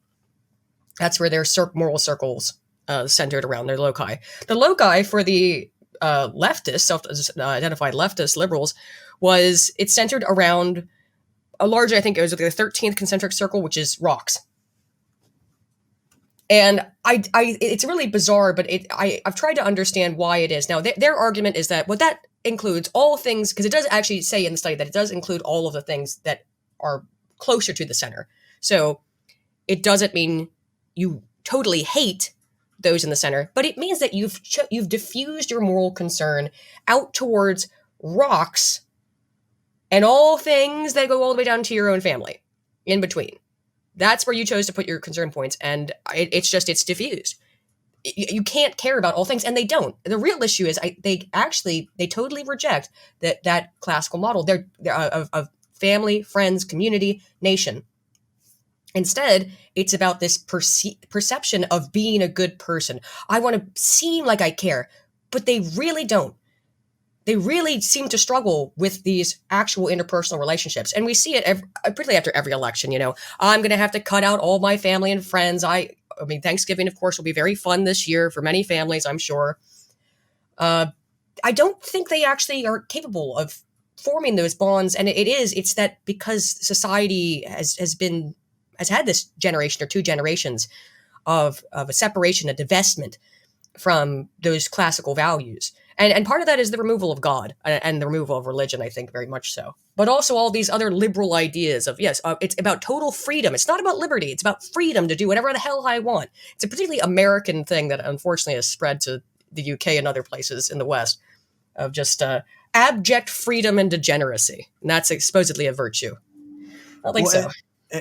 That's where their moral circles centered around their loci. The loci for the leftists, self-identified leftist liberals, it's centered around a larger, I think it was like the 13th concentric circle, which is rocks. And it's really bizarre, but I've tried to understand why it is. Now, their argument is that that includes all things, because it does actually say in the study that it does include all of the things that are closer to the center. So it doesn't mean you totally hate those in the center, but it means that you've diffused your moral concern out towards rocks and all things that go all the way down to your own family in between. That's where you chose to put your concern points, and it's diffused. You can't care about all things, and they don't. The real issue is they totally reject that classical model of family, friends, community, nation. Instead, it's about this perception of being a good person. I want to seem like I care, but they really don't. They really seem to struggle with these actual interpersonal relationships. And we see it particularly after every election. I'm going to have to cut out all my family and friends. I mean, Thanksgiving, of course, will be very fun this year for many families, I'm sure. I don't think they actually are capable of forming those bonds. And it's that because society has had this generation or two generations of a separation, a divestment, from those classical values. And part of that is the removal of God and the removal of religion, I think, very much so. But also all these other liberal ideas of, yes, it's about total freedom. It's not about liberty. It's about freedom to do whatever the hell I want. It's a particularly American thing that unfortunately has spread to the UK and other places in the West, of just abject freedom and degeneracy. And that's supposedly a virtue. I don't think so.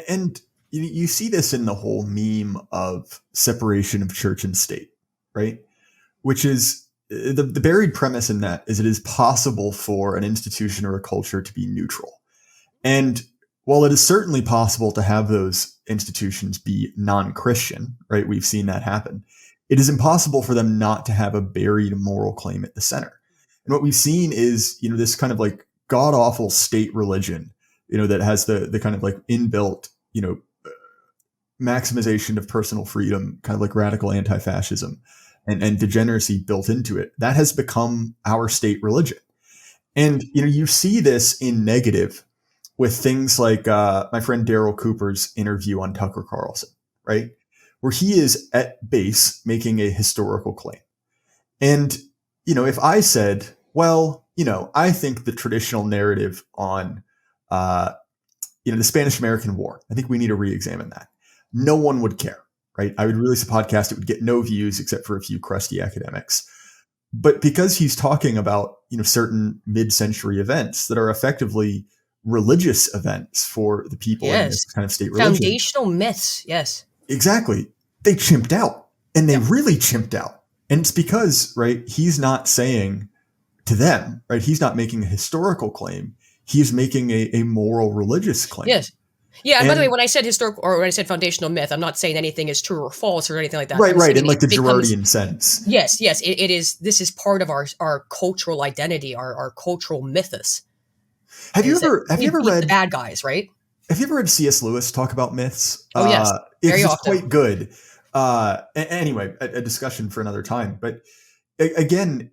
And you see this in the whole meme of separation of church and state, right? Which is the buried premise in that is it is possible for an institution or a culture to be neutral. And while it is certainly possible to have those institutions be non-Christian, right? We've seen that happen. It is impossible for them not to have a buried moral claim at the center. And what we've seen is, this kind of like god awful state religion, that has the kind of like inbuilt, maximization of personal freedom, kind of like radical anti-fascism and degeneracy built into it. That has become our state religion. And, you see this in negative with things like my friend Daryl Cooper's interview on Tucker Carlson, right? Where he is at base making a historical claim. And, if I said, well, I think the traditional narrative on, the Spanish-American War, I think we need to re-examine that. No one would care, right? I would release a podcast. It would get no views except for a few crusty academics. But because he's talking about, certain mid-century events that are effectively religious events for the people in this kind of state religion. Foundational myths, yes. Exactly. They chimped out. And they really chimped out. And it's because, right, he's not saying to them, right, he's not making a historical claim. He's making a moral religious claim. Yes. Yeah, and by the way, when I said historical or when I said foundational myth, I'm not saying anything is true or false or anything like that. Right, in like the Girardian sense. Yes, it is. This is part of our cultural identity, our cultural mythos. Have you ever read the bad guys, right? Have you ever read C.S. Lewis talk about myths? Oh yes, very it's often. Quite good. Anyway, a discussion for another time. But again,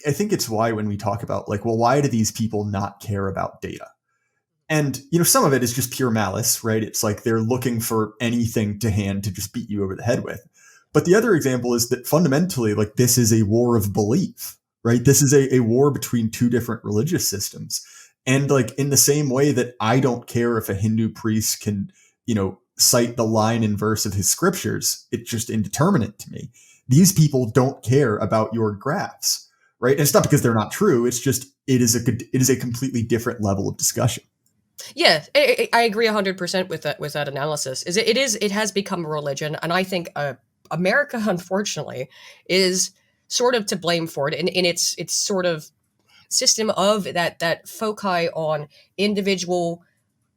I think it's why when we talk about like, well, why do these people not care about data? And, some of it is just pure malice, right? It's like they're looking for anything to hand to just beat you over the head with. But the other example is that fundamentally, like, this is a war of belief, right? This is a war between two different religious systems. And like in the same way that I don't care if a Hindu priest can, cite the line and verse of his scriptures, it's just indeterminate to me. These people don't care about your graphs, right? And it's not because they're not true. It's just, it is a completely different level of discussion. Yeah, I agree 100% with that analysis. It has become a religion, and I think America, unfortunately, is sort of to blame for it in its sort of system of that foci on individual.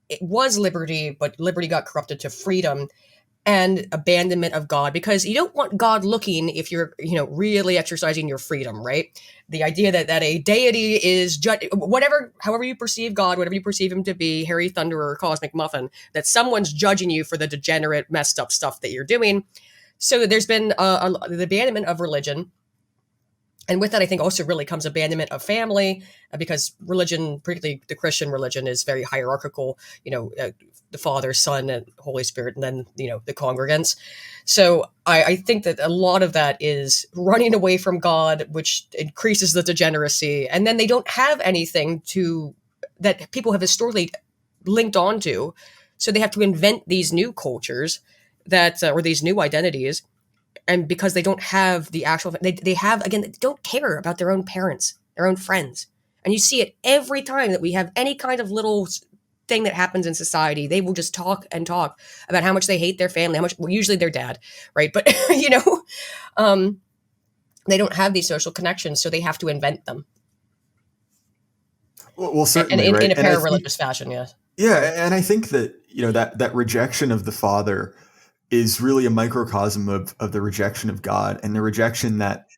It was liberty, but liberty got corrupted to freedom and abandonment of God, because you don't want God looking if you're, really exercising your freedom, right? The idea that a deity is however you perceive God, whatever you perceive him to be, Harry Thunderer or Cosmic Muffin, that someone's judging you for the degenerate, messed up stuff that you're doing. So there's been the abandonment of religion. And with that, I think also really comes abandonment of family, because religion, particularly the Christian religion, is very hierarchical, the Father, Son, and Holy Spirit, and then, the congregants. So I think that a lot of that is running away from God, which increases the degeneracy. And then they don't have anything that people have historically linked onto. So they have to invent these new cultures or these new identities. And because they don't have the actual, they don't care about their own parents, their own friends. And you see it every time that we have any kind of little thing that happens in society. They will just talk and talk about how much they hate their family, usually their dad, right? But, they don't have these social connections, so they have to invent them. Well, certainly, in a para-religious fashion, yes. Yeah, and I think that, that rejection of the Father is really a microcosm of the rejection of God, and the rejection that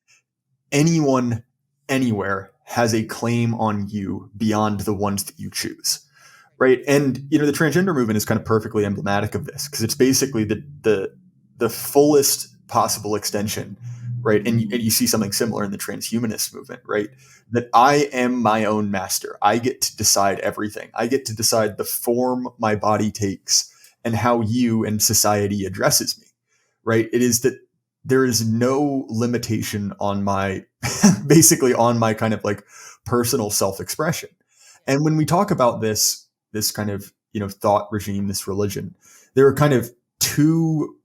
anyone anywhere has a claim on you beyond the ones that you choose, right? And the transgender movement is kind of perfectly emblematic of this, because it's basically the fullest possible extension, right? And you see something similar in the transhumanist movement, right? That I am my own master. I get to decide everything. I get to decide the form my body takes and how you and society addresses me, right? It is that there is no limitation on my basically on my kind of like personal self-expression. And when we talk about this kind of, thought regime, this religion, there are kind of two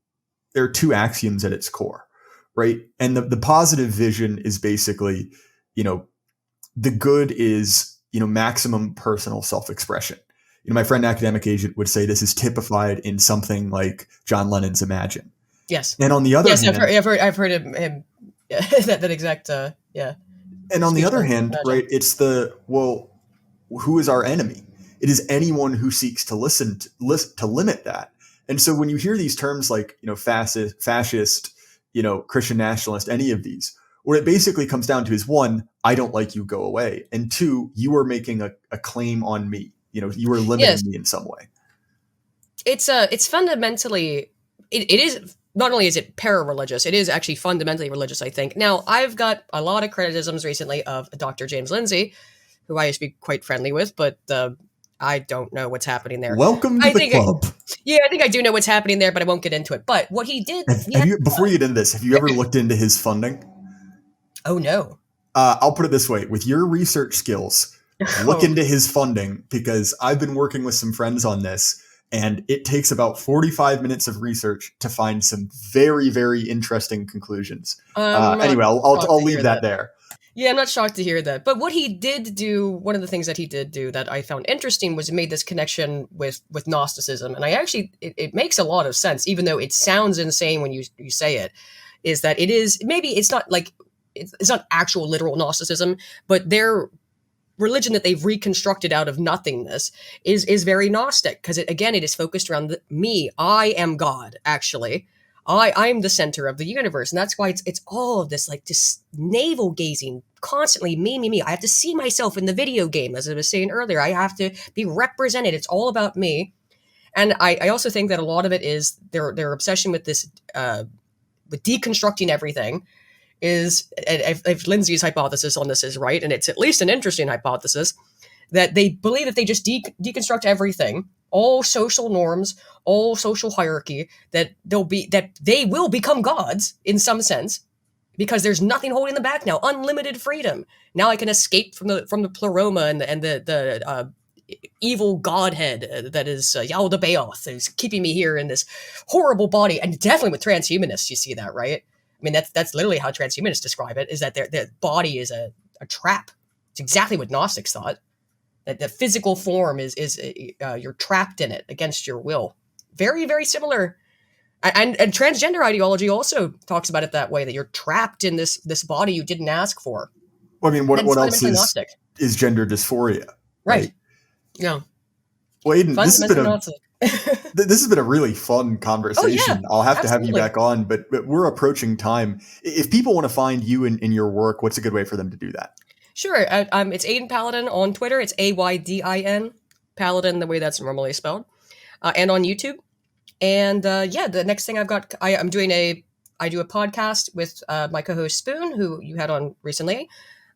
axioms at its core, right? And the positive vision is basically, the good is, maximum personal self-expression. My friend academic agent would say this is typified in something like John Lennon's Imagine. Yes. And on the other hand, I've heard him that exact yeah. And on the other hand, right, it's who is our enemy? It is anyone who seeks to to limit that. And so when you hear these terms like, fascist, Christian nationalist, any of these, what it basically comes down to is, one, I don't like you, go away. And two, you are making a claim on me. You are limiting me in some way. It's fundamentally, it is, not only is it para-religious, it is actually fundamentally religious, I think. Now, I've got a lot of criticisms recently of Dr. James Lindsay, who I used to be quite friendly with, but I don't know what's happening there. Welcome to the club. I think I do know what's happening there, but I won't get into it. But what he did... Before you get into this, have you ever looked into his funding? Oh, no. I'll put it this way. With your research skills, look into his funding, because I've been working with some friends on this, and it takes about 45 minutes of research to find some very, very interesting conclusions. Anyway, I'll leave that there. Yeah, I'm not shocked to hear that. But what he did do, one of the things that he did do that I found interesting was made this connection with Gnosticism. And I actually, it makes a lot of sense, even though it sounds insane when you say it, is that it is, maybe it's not like, it's not actual literal Gnosticism, but their religion that they've reconstructed out of nothingness is very Gnostic, because it is focused around me. I am God, actually. I'm the center of the universe. And that's why it's all of this, like, this navel gazing, constantly me. I have to see myself in the video game, as I was saying earlier. I have to be represented. It's all about me. And I also think that a lot of it is their obsession with this, with deconstructing everything, is, if Lindsay's hypothesis on this is right, and it's at least an interesting hypothesis, that they believe that they just deconstruct everything, all social norms, all social hierarchy, that they will become gods in some sense, because there's nothing holding them back now. Unlimited freedom. Now I can escape from the pleroma and the evil godhead that is Yaldabaoth, who's keeping me here in this horrible body. And definitely with transhumanists, you see that, right? I mean, that's literally how transhumanists describe it, is that their body is a trap. It's exactly what Gnostics thought. That the physical form is you're trapped in it against your will. Very, very similar. And transgender ideology also talks about it that way, that you're trapped in this body you didn't ask for. Well, I mean, what else is gender dysphoria? Right. Yeah. Well, Aydin, this has been a really fun conversation. Oh, yeah, I'll have to absolutely have you back on, but we're approaching time. If people want to find you in your work, what's a good way for them to do that? Sure. It's Aydin Paladin on Twitter. It's Aydin, Paladin, the way that's normally spelled, and on YouTube. And the next thing I've got, I do a podcast with my co-host Spoon, who you had on recently.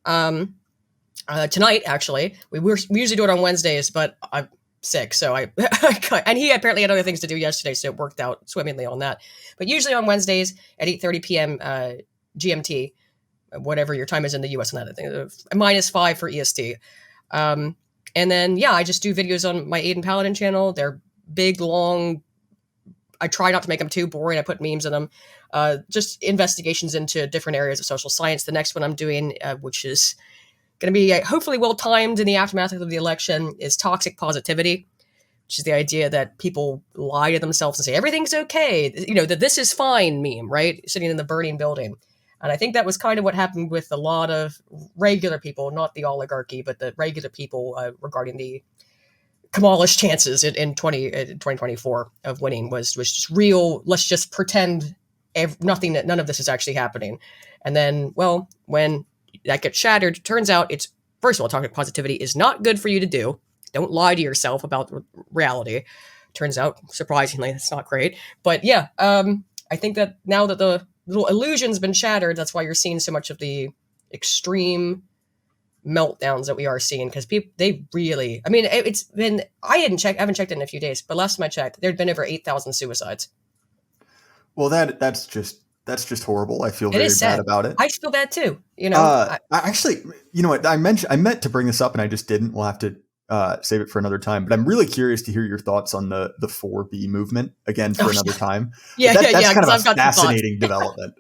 Tonight, actually, we usually do it on Wednesdays, but I'm sick, so and he apparently had other things to do yesterday, so it worked out swimmingly on that. But usually on Wednesdays at 8:30 p.m. GMT, whatever your time is in the US on that, I think -5 for EST. And then, I just do videos on my Aydin Paladin channel. They're big, long. I try not to make them too boring. I put memes in them. Just investigations into different areas of social science. The next one I'm doing, which is going to be hopefully well-timed in the aftermath of the election, is toxic positivity, which is the idea that people lie to themselves and say, everything's okay. That this is fine meme, right? Sitting in the burning building. And I think that was kind of what happened with a lot of regular people, not the oligarchy, but the regular people regarding the Kamala's chances in 2024 of winning was just real. Let's just pretend none of this is actually happening. And then, when that gets shattered, it turns out first of all, toxic positivity is not good for you to do. Don't lie to yourself about reality. Turns out, surprisingly, it's not great. But I think that now that the little illusion's been shattered, that's why you're seeing so much of the extreme meltdowns that we are seeing, because people, they really, I mean, it's been, I haven't checked it in a few days, but last time I checked, there'd been over 8,000 suicides. Well, that's That's just horrible. I feel It very is sad. bad about it. I feel that too. You know, I actually, you know what? I meant to bring this up and I just didn't. We'll have to save it for another time. But I'm really curious to hear your thoughts on the 4B movement again for another time. Yeah, That's kind 'cause of I've a got some thoughts. fascinating development.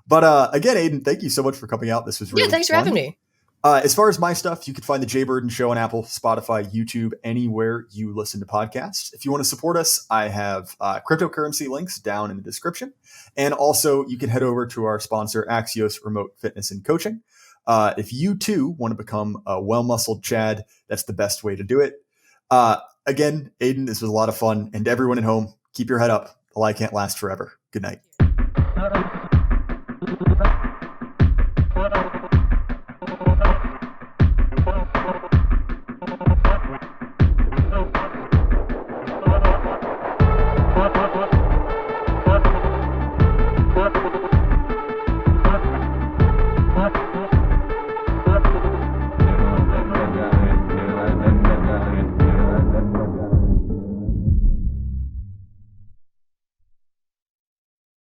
But again, Aydin, thank you so much for coming out. This was really thanks for fun. having me. As far as my stuff, you can find the Jay Burden Show on Apple, Spotify, YouTube, anywhere you listen to podcasts. If you want to support us, I have cryptocurrency links down in the description. And also, you can head over to our sponsor, Axios Remote Fitness and Coaching. If you, too, want to become a well-muscled Chad, that's the best way to do it. Again, Aydin, this was a lot of fun. And everyone at home, keep your head up. The lie can't last forever. Good night.